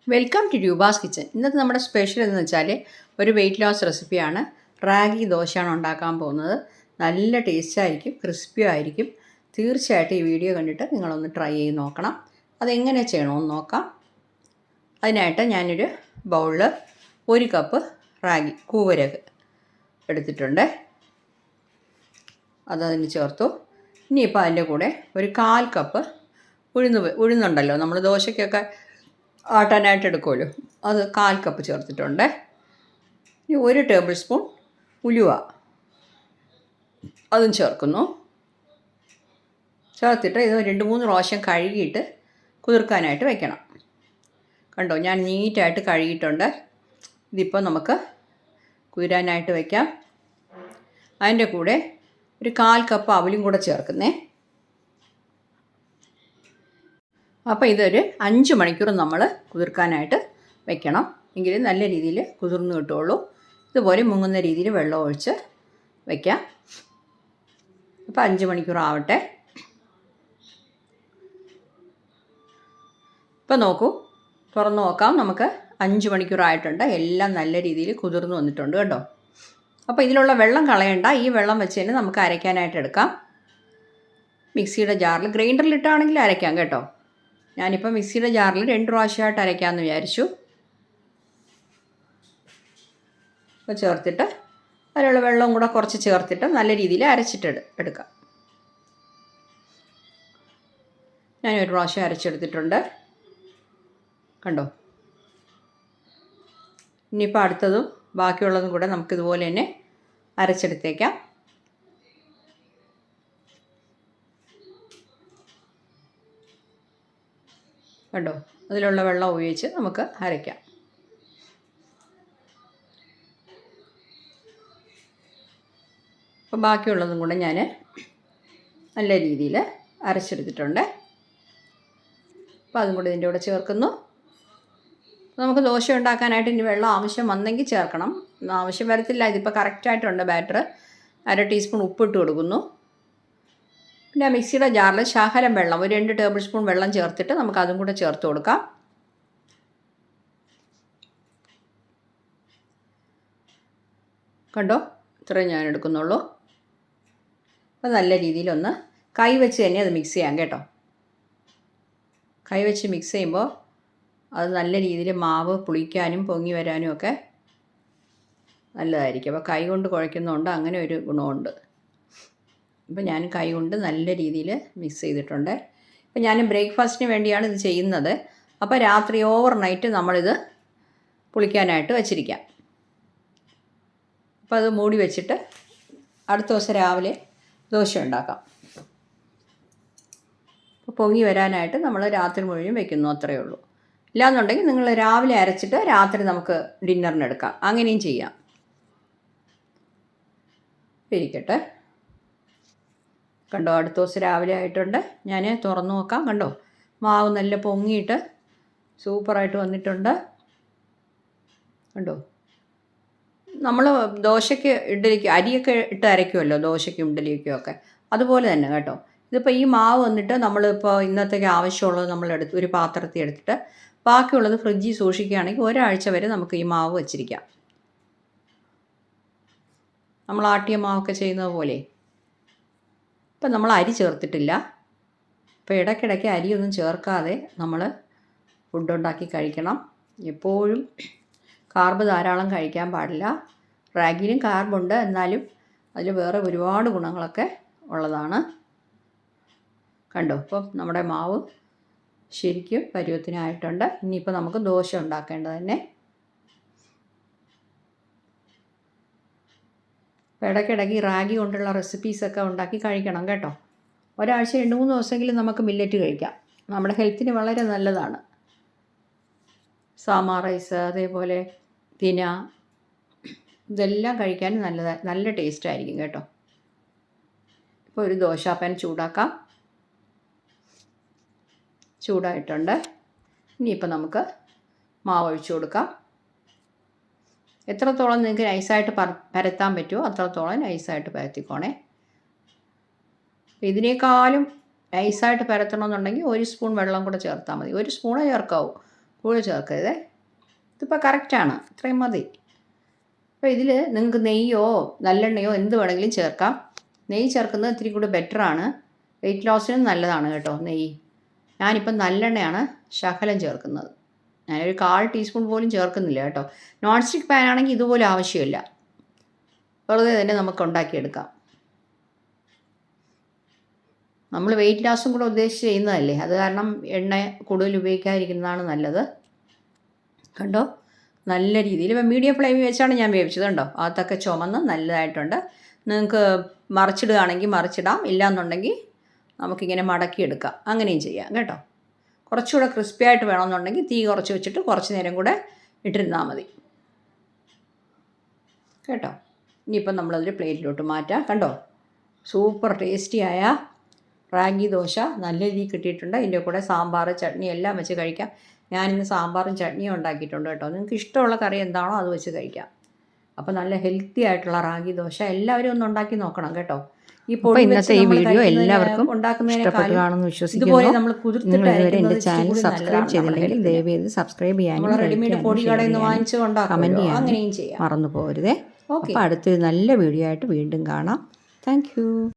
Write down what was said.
Welcome to Roopa's kitchen. ഇന്നത്തെ നമ്മുടെ special എന്ന് വെച്ചാൽ ഒരു വെയിറ്റ് ലോസ് റെസിപ്പിയാണ്. റാഗി ദോശയാണ് ഉണ്ടാക്കാൻ പോകുന്നത്. നല്ല ടേസ്റ്റായിരിക്കും, ക്രിസ്പി ആയിരിക്കും. തീർച്ചയായിട്ടും ഈ വീഡിയോ കണ്ടിട്ട് നിങ്ങളൊന്ന് ട്രൈ ചെയ്ത് നോക്കണം. അതെങ്ങനെ ചെയ്യണമെന്ന് നോക്കാം. അതിനായിട്ട് ഞാനൊരു ബൗളിൽ 1 കപ്പ് റാഗി കൂവരക് എടുത്തിട്ടുണ്ട്. അതതിന് ചേർത്തു. ഇനിയിപ്പോൾ അതിൻ്റെ കൂടെ ഒരു 1/4 കപ്പ് ഉഴുന്നുണ്ടല്ലോ, നമ്മൾ ദോശയ്ക്കൊക്കെ ആട്ടാനായിട്ട് എടുക്കുമല്ലോ, അത് 1/4 കപ്പ് ചേർത്തിട്ടുണ്ട്. ഇനി 1 ടേബിൾ സ്പൂൺ ഉലുവ അതും ചേർക്കുന്നു. ചേർത്തിട്ട് ഇത് 2-3 പ്രാവശ്യം കഴുകിയിട്ട് കുതിർക്കാനായിട്ട് വെക്കണം. കണ്ടോ, ഞാൻ നീറ്റായിട്ട് കഴുകിയിട്ടുണ്ട്. ഇതിപ്പോൾ നമുക്ക് കുതിരാനായിട്ട് വയ്ക്കാം. അതിൻ്റെ കൂടെ ഒരു 1/4 കപ്പ് അവലും കൂടെ ചേർക്കുന്നേ. അപ്പോൾ ഇതൊരു 5 മണിക്കൂർ നമ്മൾ കുതിർക്കാനായിട്ട് വെക്കണം. എങ്കിൽ നല്ല രീതിയിൽ കുതിർന്ന് കിട്ടുള്ളൂ. ഇതുപോലെ മുങ്ങുന്ന രീതിയിൽ വെള്ളം ഒഴിച്ച് വയ്ക്കാം. അപ്പോൾ 5 മണിക്കൂർ ആവട്ടെ. ഇപ്പോൾ നോക്കൂ, തുറന്ന് നോക്കാം. നമുക്ക് 5 മണിക്കൂറായിട്ടുണ്ട്. എല്ലാം നല്ല രീതിയിൽ കുതിർന്ന് വന്നിട്ടുണ്ട് കേട്ടോ. അപ്പോൾ ഇതിലുള്ള വെള്ളം കളയണ്ട. ഈ വെള്ളം വെച്ച് തന്നെ നമുക്ക് അരയ്ക്കാനായിട്ട് എടുക്കാം. മിക്സിയുടെ ജാറിൽ, ഗ്രൈൻഡറിലിട്ടാണെങ്കിൽ അരയ്ക്കാം കേട്ടോ. ഞാനിപ്പോൾ മിക്സിയുടെ ജാറിൽ 2 പ്രാവശ്യമായിട്ട് അരയ്ക്കാമെന്ന് വിചാരിച്ചു. അപ്പോൾ ചേർത്തിട്ട് അതിലുള്ള വെള്ളവും കൂടെ കുറച്ച് ചേർത്തിട്ട് നല്ല രീതിയിൽ അരച്ചിട്ട് എടുക്കാം. ഞാൻ 1 പ്രാവശ്യം അരച്ചെടുത്തിട്ടുണ്ട്. കണ്ടോ. ഇനിയിപ്പോൾ അടുത്തതും ബാക്കിയുള്ളതും കൂടെ നമുക്കിതുപോലെ തന്നെ അരച്ചെടുത്തേക്കാം. കണ്ടോ, അതിലുള്ള വെള്ളം ഉപയോഗിച്ച് നമുക്ക് അരയ്ക്കാം. അപ്പോൾ ബാക്കിയുള്ളതും കൂടെ ഞാൻ നല്ല രീതിയിൽ അരച്ചെടുത്തിട്ടുണ്ട്. അപ്പോൾ അതും കൂടി ഇതിൻ്റെ കൂടെ ചേർക്കുന്നു. നമുക്ക് ദോശ ഉണ്ടാക്കാനായിട്ട് ഇനി വെള്ളം ആവശ്യം വന്നെങ്കിൽ ചേർക്കണം. ആവശ്യം വരത്തില്ല. ഇതിപ്പോൾ കറക്റ്റായിട്ടുണ്ട് ബാറ്റർ. 1/2 ടീസ്പൂൺ ഉപ്പിട്ട് കൊടുക്കുന്നു. പിന്നെ മിക്സിയുടെ ജാറിൽ ശകലം വെള്ളം, ഒരു 2 ടേബിൾ സ്പൂൺ വെള്ളം ചേർത്തിട്ട് നമുക്ക് അതും കൂടെ ചേർത്ത് കൊടുക്കാം. കണ്ടോ, ഇത്രയും ഞാൻ എടുക്കുന്നുള്ളൂ. അപ്പോൾ നല്ല രീതിയിലൊന്ന് കൈ വെച്ച് തന്നെ അത് മിക്സ് ചെയ്യാം കേട്ടോ. കൈ വെച്ച് മിക്സ് ചെയ്യുമ്പോൾ അത് നല്ല രീതിയിൽ മാവ് പുളിക്കാനും പൊങ്ങി വരാനും ഒക്കെ നല്ലതായിരിക്കും. അപ്പോൾ കൈ കൊണ്ട് കുഴയ്ക്കുന്നതുകൊണ്ട് അങ്ങനെ ഒരു ഗുണമുണ്ട്. അപ്പോൾ ഞാൻ കൈ കൊണ്ട് നല്ല രീതിയിൽ മിക്സ് ചെയ്തിട്ടുണ്ട്. അപ്പോൾ ഞാൻ ബ്രേക്ക്ഫാസ്റ്റിന് വേണ്ടിയാണ് ഇത് ചെയ്യുന്നത്. അപ്പോൾ രാത്രി ഓവർനൈറ്റ് നമ്മളിത് പുളിക്കാനായിട്ട് വച്ചിരിക്കാം. അപ്പോൾ അത് മൂടി വെച്ചിട്ട് അടുത്ത ദിവസം രാവിലെ ദോശ ഉണ്ടാക്കാം. അപ്പോൾ പൊങ്ങി വരാനായിട്ട് നമ്മൾ രാത്രി മുഴുവൻ വെക്കുന്നു, അത്രയേ ഉള്ളൂ. ഇല്ലാന്നുണ്ടെങ്കിൽ നിങ്ങൾ രാവിലെ അരച്ചിട്ട് രാത്രി നമുക്ക് ഡിന്നറിന് എടുക്കാം. അങ്ങനെയും ചെയ്യാം. ഇരിക്കട്ടെ. കണ്ടോ, അടുത്ത ദിവസം രാവിലെ ആയിട്ടുണ്ട്. ഞാൻ തുറന്നു നോക്കാം. കണ്ടോ, മാവ് നല്ല പൊങ്ങിയിട്ട് സൂപ്പറായിട്ട് വന്നിട്ടുണ്ട്. കണ്ടോ, നമ്മൾ ദോശയ്ക്ക് ഇഡ്ഡലിക്ക് അരിയൊക്കെ ഇട്ട് അരയ്ക്കുമല്ലോ, ദോശയ്ക്കും ഇഡ്ഡലിക്കും ഒക്കെ, അതുപോലെ തന്നെ കേട്ടോ. ഇതിപ്പോൾ ഈ മാവ് വന്നിട്ട് നമ്മളിപ്പോൾ ഇന്നത്തേക്ക് ആവശ്യമുള്ളത് നമ്മളെടുത്ത് ഒരു പാത്രത്തിൽ എടുത്തിട്ട് ബാക്കിയുള്ളത് ഫ്രിഡ്ജിൽ സൂക്ഷിക്കുകയാണെങ്കിൽ ഒരാഴ്ച വരെ നമുക്ക് ഈ മാവ് വച്ചിരിക്കാം. നമ്മൾ ആട്ടിയ മാവൊക്കെ ചെയ്യുന്നത് പോലെ. ഇപ്പം നമ്മൾ അരി ചേർത്തിട്ടില്ല. അപ്പോൾ ഇടയ്ക്കിടയ്ക്ക് അരിയൊന്നും ചേർക്കാതെ നമ്മൾ ഫുഡ് ഉണ്ടാക്കി കഴിക്കണം. എപ്പോഴും കാർബ് ധാരാളം കഴിക്കാൻ പാടില്ല. റാഗിയിലും കാർബുണ്ട്, എന്നാലും അതിൽ വേറെ ഒരുപാട് ഗുണങ്ങളൊക്കെ ഉള്ളതാണ്. കണ്ടോ, ഇപ്പം നമ്മുടെ മാവ് ശരിക്കും പരുവത്തിനായിട്ടുണ്ട്. ഇനിയിപ്പോൾ നമുക്ക് ദോശ ഉണ്ടാക്കേണ്ടത് തന്നെ. അപ്പോൾ ഇടയ്ക്കിടയ്ക്ക് റാഗി കൊണ്ടുള്ള റെസിപ്പീസൊക്കെ ഉണ്ടാക്കി കഴിക്കണം കേട്ടോ. ഒരാഴ്ച 2-3 ദിവസമെങ്കിലും നമുക്ക് മില്ലറ്റ് കഴിക്കാം. നമ്മുടെ ഹെൽത്തിന് വളരെ നല്ലതാണ്. സാമാ റൈസ്, അതേപോലെ തിന, ഇതെല്ലാം കഴിക്കാൻ നല്ല ടേസ്റ്റായിരിക്കും കേട്ടോ. ഇപ്പോൾ ഒരു ദോശാപ്പാൻ ചൂടാക്കാം. ചൂടായിട്ടുണ്ട്. ഇനിയിപ്പോൾ നമുക്ക് മാവ് ഒഴിച്ചു കൊടുക്കാം. എത്രത്തോളം നിങ്ങൾക്ക് നൈസായിട്ട് പരത്താൻ പറ്റുമോ അത്രത്തോളം നൈസായിട്ട് പരത്തിക്കോണേ. ഇതിനേക്കാളും നൈസായിട്ട് പരത്തണമെന്നുണ്ടെങ്കിൽ 1 സ്പൂൺ വെള്ളം കൂടെ ചേർത്താൽ മതി. 1 സ്പൂണേ ചേർക്കാവൂ, കൂടുതൽ ചേർക്കരുതേ. ഇതിപ്പോൾ കറക്റ്റാണ്, ഇത്രയും മതി. അപ്പോൾ ഇതിൽ നിങ്ങൾക്ക് നെയ്യോ നല്ലെണ്ണയോ എന്ത് വേണമെങ്കിലും ചേർക്കാം. നെയ്യ് ചേർക്കുന്നത് ഇത്തിരി കൂടി ബെറ്ററാണ്, വെയിറ്റ് ലോസിനും നല്ലതാണ് കേട്ടോ നെയ്യ്. ഞാനിപ്പം നല്ലെണ്ണയാണ് ശകലം ചേർക്കുന്നത്. ഞാനൊരു 1/4 ടീസ്പൂൺ പോലും ചേർക്കുന്നില്ല കേട്ടോ. നോൺ സ്റ്റിക്ക് പാൻ ആണെങ്കിൽ ഇതുപോലെ ആവശ്യമില്ല, വെറുതെ തന്നെ നമുക്ക് ഉണ്ടാക്കിയെടുക്കാം. നമ്മൾ വെയിറ്റ് ലോസും കൂടെ ഉദ്ദേശിച്ച് ചെയ്യുന്നതല്ലേ, അത് കാരണം എണ്ണ കൂടുതൽ ഉപയോഗിക്കാതിരിക്കുന്നതാണ് നല്ലത്. കണ്ടോ, നല്ല രീതിയിൽ ഇപ്പം മീഡിയം ഫ്ലെയിമിൽ വെച്ചാണ് ഞാൻ വേവിച്ചത്. കണ്ടോ, അകത്തൊക്കെ ചുമന്ന് നല്ലതായിട്ടുണ്ട്. നിങ്ങൾക്ക് മറിച്ചിടുകയാണെങ്കിൽ മറിച്ചിടാം, ഇല്ലയെന്നുണ്ടെങ്കിൽ നമുക്കിങ്ങനെ മടക്കിയെടുക്കാം, അങ്ങനെയും ചെയ്യാം കേട്ടോ. കുറച്ചുകൂടെ ക്രിസ്പി ആയിട്ട് വേണമെന്നുണ്ടെങ്കിൽ തീ കുറച്ച് വെച്ചിട്ട് കുറച്ച് നേരം കൂടെ ഇട്ടിരുന്നാൽ മതി കേട്ടോ. ഇനിയിപ്പം നമ്മളതൊരു പ്ലേറ്റിലോട്ട് മാറ്റാം. കണ്ടോ, സൂപ്പർ ടേസ്റ്റിയായ റാഗി ദോശ നല്ല രീതിയിൽ കിട്ടിയിട്ടുണ്ട്. ഇതിൻ്റെ കൂടെ സാമ്പാർ, ചട്നി എല്ലാം വെച്ച് കഴിക്കാം. ഞാനിന്ന് സാമ്പാറും ചട്നിയും ഉണ്ടാക്കിയിട്ടുണ്ട് കേട്ടോ. നിങ്ങൾക്ക് ഇഷ്ടമുള്ള കറി എന്താണോ അത് വെച്ച് കഴിക്കാം. അപ്പോൾ നല്ല ഹെൽത്തി ആയിട്ടുള്ള റാഗി ദോശ എല്ലാവരും ഒന്ന് ഉണ്ടാക്കി നോക്കണം കേട്ടോ. ഈ പൊടി ഇന്നത്തെ ഈ വീഡിയോ എല്ലാവർക്കും ഉണ്ടാക്കുന്നതിനേക്കാളും ഇഷ്ടപ്പെട്ടതാണെന്ന് വിശ്വസിക്കുന്നു. ഇതുപോലെ നമ്മൾ നിങ്ങൾ ഇതുവരെ എൻ്റെ കുതിർത്തിട്ട് ചാനൽ സബ്സ്ക്രൈബ് ചെയ്തില്ലെങ്കിൽ ദയവേത് സബ്സ്ക്രൈബ് ചെയ്യാനും റെഡിമെയ്ഡ് പൊടി കടയിൽ നിന്ന് വാങ്ങിച്ച് കമൻറ്റ് ഉണ്ടാക്കാം, ചെയ്യാനും അങ്ങനെയും ചെയ്യാം. മറന്നു പോകരുതേ. അപ്പോൾ അടുത്തൊരു നല്ല വീഡിയോ ആയിട്ട് വീണ്ടും കാണാം. താങ്ക്